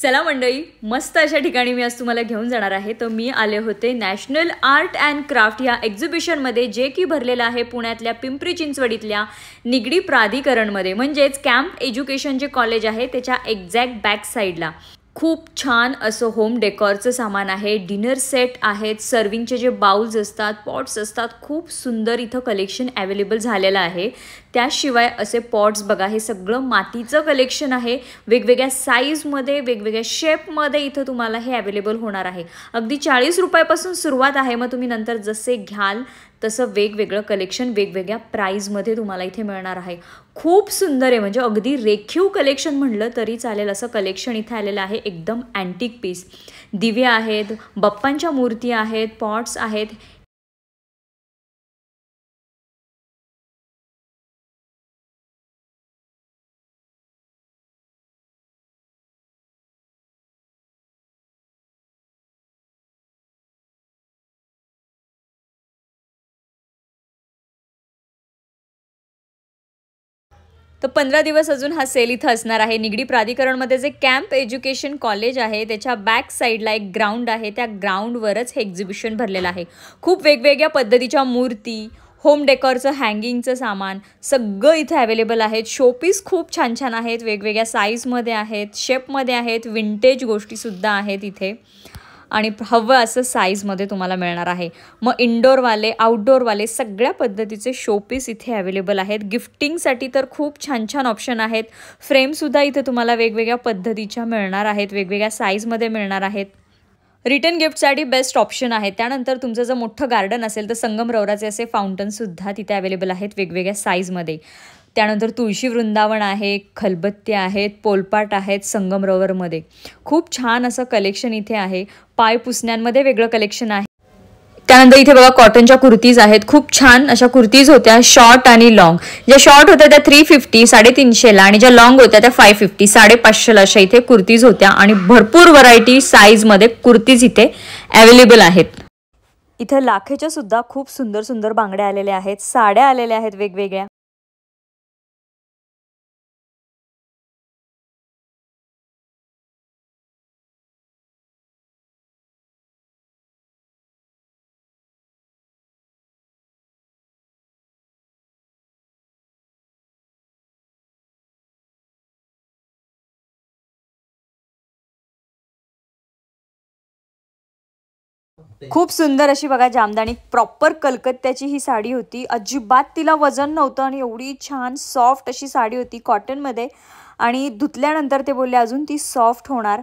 चला मंडळी, मस्त अशा ठिकाणी मी आज तुम्हाला घेऊन जाणार आहे. तर मी आले होते नॅशनल आर्ट अँड क्राफ्ट या एक्झिबिशनमध्ये, जे की भरलेलं आहे पुण्यातल्या पिंपरी चिंचवडीतल्या निगडी प्राधिकरणमध्ये, म्हणजेच कॅम्प एज्युकेशन जे कॉलेज आहे त्याच्या एक्झॅक्ट बॅक साईडला. खूप छान असं होम डेकॉरचं सामान आहे, डिनर सेट आहेत, सर्विंगचे जे बाउल्स असतात, पॉट्स असतात, खूप सुंदर इथं कलेक्शन अवेलेबल झालेलं आहे. त्याशिवाय असे पॉट्स बघा, हे सगळं मातीचं कलेक्शन आहे. वेगवेगळ्या साईजमध्ये, वेगवेगळ्या शेपमध्ये इथं तुम्हाला हे अवेलेबल होणार आहे. अगदी 40 रुपयापासून सुरुवात आहे. मग तुम्ही नंतर जसे घ्याल तसं वेगवेगळं कलेक्शन वेगवेगळ्या प्राईजमध्ये तुम्हाला इथे मिळणार आहे. खूप सुंदर आहे, म्हणजे अगदी रेखीव कलेक्शन म्हणलं तरी चालेल असं कलेक्शन इथे आलेलं आहे. एकदम अँटिक पीस, दिवे आहेत, बाप्पांच्या मूर्ती आहेत, पॉट्स आहेत. तर 15 दिवस अजून हा सेल इथं असणार आहे. निगडी प्राधिकरणमध्ये जे कॅम्प एज्युकेशन कॉलेज आहे त्याच्या बॅक साईडला एक ग्राउंड आहे, त्या ग्राउंडवरच हे एक्झिबिशन भरलेलं आहे. खूप वेगवेगळ्या पद्धतीच्या मूर्ती, होम डेकॉरचं हँगिंगचं सामान सगळं इथे अवेलेबल आहेत. शोपीस खूप छान छान आहेत, वेगवेगळ्या साईजमध्ये आहेत, शेपमध्ये आहेत, विंटेज गोष्टीसुद्धा आहेत इथे, आणि हवं असं साईजमध्ये तुम्हाला मिळणार आहे. मग इनडोअरवाले, आउटडोअरवाले सगळ्या पद्धतीचे शोपीस इथे अवेलेबल आहेत. गिफ्टिंगसाठी तर खूप छान छान ऑप्शन आहेत. फ्रेमसुद्धा इथे तुम्हाला वेगवेगळ्या पद्धतीच्या मिळणार आहेत, वेगवेगळ्या साईजमध्ये मिळणार आहेत. रिटर्न गिफ्टसाठी बेस्ट ऑप्शन आहे. त्यानंतर तुमचं जर मोठं गार्डन असेल तर संगमरवराचे असे फाउंटनसुद्धा तिथे अवेलेबल आहेत वेगवेगळ्या साईजमध्ये. त्यानंतर तुळशी वृंदावन आहे, खलबत्ते आहेत, पोलपाट आहेत संगमरवरमध्ये. खूप छान असं कलेक्शन इथे आहे. पाय पुसण्यांमध्ये वेगळं कलेक्शन आहे. त्यानंतर इथे बघा कॉटनच्या कुर्तीज आहेत. खूप छान अशा कुर्तीज होत्या, शॉर्ट आणि लॉंग. ज्या शॉर्ट होत्या त्या 350 350ला, आणि ज्या लॉंग होत्या त्या 550 550ला अशा इथे कुर्तीज होत्या. आणि भरपूर व्हरायटी साईजमध्ये कुर्तीज इथे अवेलेबल आहेत. इथं लाखेच्या सुद्धा खूप सुंदर सुंदर बांगड्या आलेल्या आहेत, साड्या आलेल्या आहेत वेगवेगळ्या. खूप सुंदर अशी बघा जामदानी प्रॉपर कलकत्त्याची ही साडी होती. अजिबात तिला वजन नव्हतं आणि एवढी छान सॉफ्ट अशी साडी होती कॉटनमध्ये. आणि धुतल्यानंतर ते बोलले अजून ती सॉफ्ट होणार.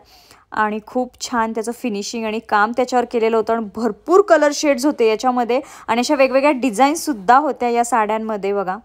आणि खूप छान त्याचं फिनिशिंग आणि काम त्याच्यावर केलेलं होतं. आणि भरपूर कलर शेड्स होते याच्यामध्ये, आणि अशा वेगवेगळ्या डिझाईन्ससुद्धा होत्या या साड्यांमध्ये बघा.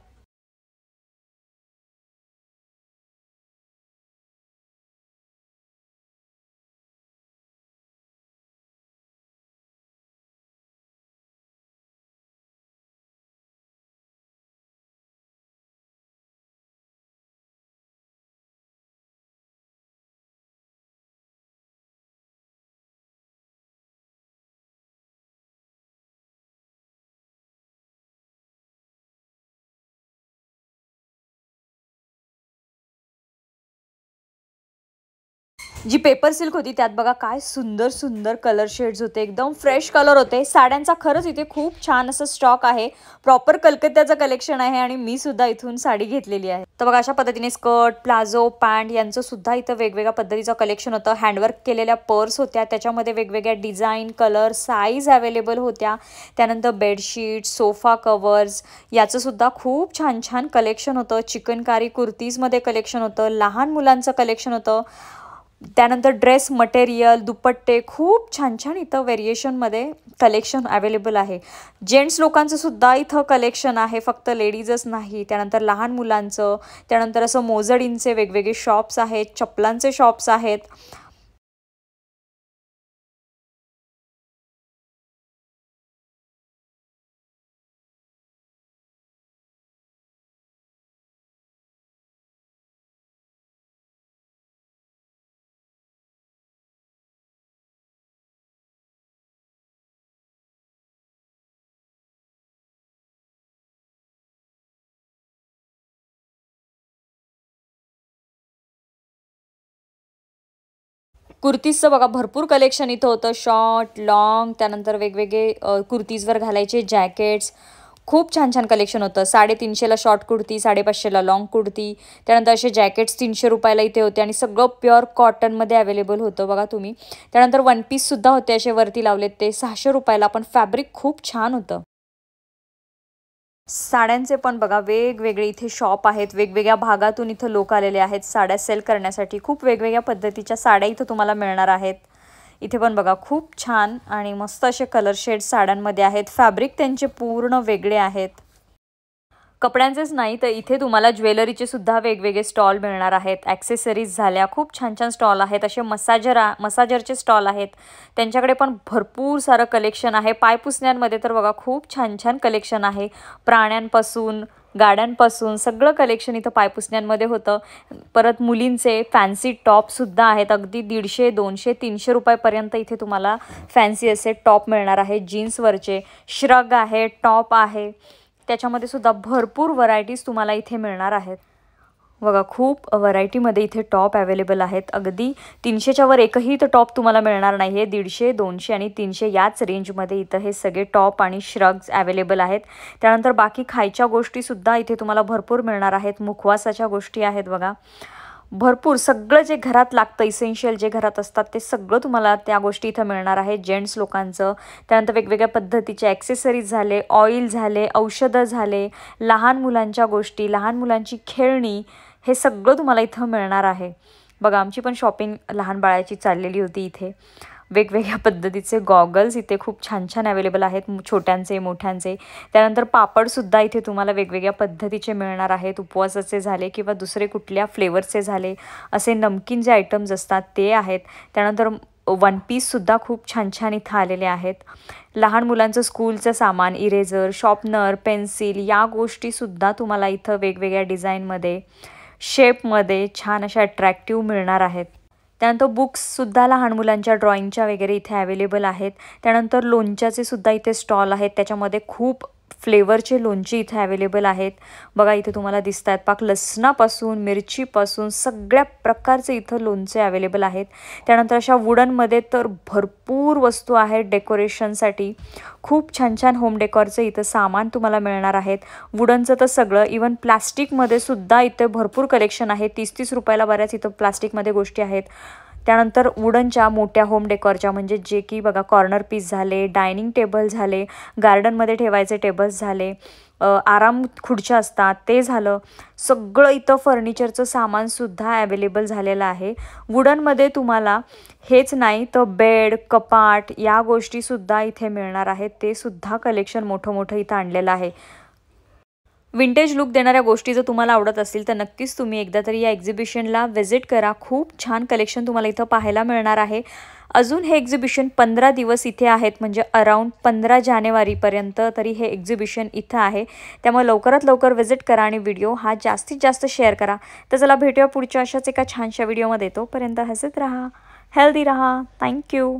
जी पेपर सिल्क होती त्यात बघा काय सुंदर सुंदर कलर शेड्स होते, एकदम फ्रेश कलर होते. साड्यांचा खरंच इथे खूप छान असं स्टॉक आहे. प्रॉपर कलकत्त्याचं कलेक्शन आहे, आणि मी सुद्धा इथून साडी घेतलेली आहे. तर बघा अशा पद्धतीने स्कर्ट, प्लाझो, पॅन्ट यांचं सुद्धा इथं वेगवेगळ्या पद्धतीचं कलेक्शन होतं. हँडवर्क केलेल्या पर्स होत्या, त्याच्यामध्ये वेगवेगळ्या डिझाईन, कलर, साईज अवेलेबल होत्या. त्यानंतर बेडशीट, सोफा कवर्स याचं सुद्धा खूप छान छान कलेक्शन होतं. चिकनकारी कुर्तीजमध्ये कलेक्शन होतं, लहान मुलांचं कलेक्शन होतं. त्यानंतर ड्रेस मटेरियल, दुपट्टे खूप छान छान इथं व्हेरिएशनमध्ये कलेक्शन अवेलेबल आहे. जेंट्स लोकांचं सुद्धा इथं कलेक्शन आहे, फक्त लेडीजच नाही. त्यानंतर लहान मुलांचं, त्यानंतर असं मोजडींचे वेगवेगळे शॉप्स आहेत, चप्पलांचे शॉप्स आहेत. कुर्तीजचं बघा भरपूर कलेक्शन इथं होतं, शॉर्ट लॉंग, त्यानंतर वेगवेगळे कुर्तीजवर घालायचे जॅकेट्स, खूप छान छान कलेक्शन होतं. 350ला शॉर्ट कुर्ती, 550ला लॉंग कुर्ती, त्यानंतर असे जॅकेट्स 300 रुपयाला इथे होते आणि सगळं प्युअर कॉटनमध्ये अवेलेबल होतं बघा तुम्ही. त्यानंतर वन पीससुद्धा होते असे वरती लावलेत, ते 600 रुपयाला, पण फॅब्रिक खूप छान होतं. साड्यांचे पण बघा वेगवेगळे इथे शॉप आहेत, वेगवेगळ्या भागातून इथं लोक आलेले आहेत साड्या सेल करण्यासाठी. खूप वेगवेगळ्या पद्धतीच्या साड्या इथं तुम्हाला मिळणार आहेत. इथे पण बघा खूप छान आणि मस्त असे कलर शेड साड्यांमध्ये आहेत. फॅब्रिक त्यांचे पूर्ण वेगळे आहेत. कपड्यांचेच नाही तर इथे तुम्हाला ज्वेलरीचे सुद्धा वेगवेगळे स्टॉल मिळणार आहेत. ॲक्सेसरीज झाल्या, खूप छान छान स्टॉल आहेत. असे मसाजरचे स्टॉल आहेत, त्यांच्याकडे पण भरपूर सारं कलेक्शन आहे. पायपुसण्यांमध्ये तर बघा खूप छान छान कलेक्शन आहे. प्राण्यांपासून गाड्यांपासून सगळं कलेक्शन इथं पायपुसण्यांमध्ये होतं. परत मुलींचे फॅन्सी टॉपसुद्धा आहेत. अगदी 150, 200, 300 रुपयापर्यंत इथे तुम्हाला फॅन्सी असे टॉप मिळणार आहेत. जीन्सवरचे श्रग आहे, टॉप आहे, त्याच्यामध्ये सुद्धा भरपूर व्हरायटीज तुम्हाला इथे मिळणार आहेत. बघा खूप व्हरायटीमध्ये इथे टॉप अवेलेबल आहेत. अगदी 300च्या वर एकही इथं टॉप तुम्हाला मिळणार नाही आहे. 150, 200 आणि 300 याच रेंजमध्ये इथं हे सगळे टॉप आणि श्रग्स अवेलेबल आहेत. त्यानंतर बाकी खायच्या गोष्टीसुद्धा इथे तुम्हाला भरपूर मिळणार आहेत. मुखवासाच्या गोष्टी आहेत बघा, भरपूर सगळं जे घरात लागतं, इसेन्शियल जे घरात असतात ते सगळं तुम्हाला त्या गोष्टी इथं मिळणार आहे जेंट्स लोकांचं. त्यानंतर वेगवेगळ्या पद्धतीचे ॲक्सेसरीज झाले, ऑइल झाले, औषधं झाले, लहान मुलांच्या गोष्टी, लहान मुलांची खेळणी, हे सगळं तुम्हाला इथं मिळणार आहे. बघा आमची पण शॉपिंग लहान बाळाची चाललेली होती इथे. वेगवेगळ्या पद्धतीचे गॉगल्स इथे खूप छान छान अवेलेबल आहेत, छोट्यांचे मोठ्यांचे. त्यानंतर पापडसुद्धा इथे तुम्हाला वेगवेगळ्या पद्धतीचे मिळणार आहेत. उपवासाचे झाले किंवा दुसरे कुठल्या फ्लेवरचे झाले, असे नमकीन जे आयटम्स असतात ते आहेत. त्यानंतर वन पीससुद्धा खूप छान छान इथं आलेले आहेत. लहान मुलांचं स्कूलचं सामान, इरेझर, शॉर्पनर, पेन्सिल, या गोष्टीसुद्धा तुम्हाला इथं वेगवेगळ्या डिझाईनमध्ये, शेपमध्ये छान अशा अट्रॅक्टिव्ह मिळणार आहेत. त्यानंतर बुक्ससुद्धा लहान मुलांच्या ड्रॉइंगच्या वगैरे इथे अवेलेबल आहेत. त्यानंतर लोणच्याचे सुद्धा इथे स्टॉल आहेत, त्याच्यामध्ये खूप फ्लेवरचे लोणचे इथे अवेलेबल आहेत. बघा इथे तुम्हाला दिसत आहेत, पाक लसणापासून मिरचीपासून सगळ्या प्रकारचे इथं लोणचे अवेलेबल आहेत. त्यानंतर अशा वुडनमध्ये तर भरपूर वस्तू आहेत डेकोरेशनसाठी. खूप छान छान होम डेकॉरचं इथं सामान तुम्हाला मिळणार आहेत. वुडनचं तर सगळं, इवन प्लास्टिकमध्ये सुद्धा इथे भरपूर कलेक्शन आहे. 30-30 रुपयाला बऱ्याच इथं प्लास्टिकमध्ये गोष्टी आहेत. त्यानंतर वुडनच्या मोठ्या होम डेकॉरच्या, म्हणजे जे की बघा कॉर्नर पीस झाले, डायनिंग टेबल झाले, गार्डनमध्ये ठेवायचे टेबल्स झाले, आराम खुर्च्या असतात ते झालं, सगळं इथं फर्निचरचं सामानसुद्धा अवेलेबल झालेलं आहे. वुडनमध्ये तुम्हाला हेच नाही तर बेड, कपाट, या गोष्टीसुद्धा इथे मिळणार आहेत. ते सुद्धा कलेक्शन मोठं मोठं इथं आणलेलं आहे. विंटेज लुक देणाऱ्या गोष्टी जर तुम्हाला आवडत असतील तर नक्कीच तुम्ही एकदा तरी या एक्झिबिशनला व्हिजिट करा. खूप छान कलेक्शन तुम्हाला इथं पाहायला मिळणार आहे. अजून हे एक्झिबिशन 15 दिवस इथे आहेत, म्हणजे अराउंड 15 जानेवारीपर्यंत तरी हे एक्झिबिशन इथं आहे. त्यामुळे लवकरात लवकर व्हिजिट करा आणि व्हिडिओ हा जास्तीत जास्त शेअर करा. तर चला भेटूया पुढच्या अशाच एका छानशा व्हिडिओमध्ये. तोपर्यंत हसत राहा, हेल्दी राहा. थँक्यू.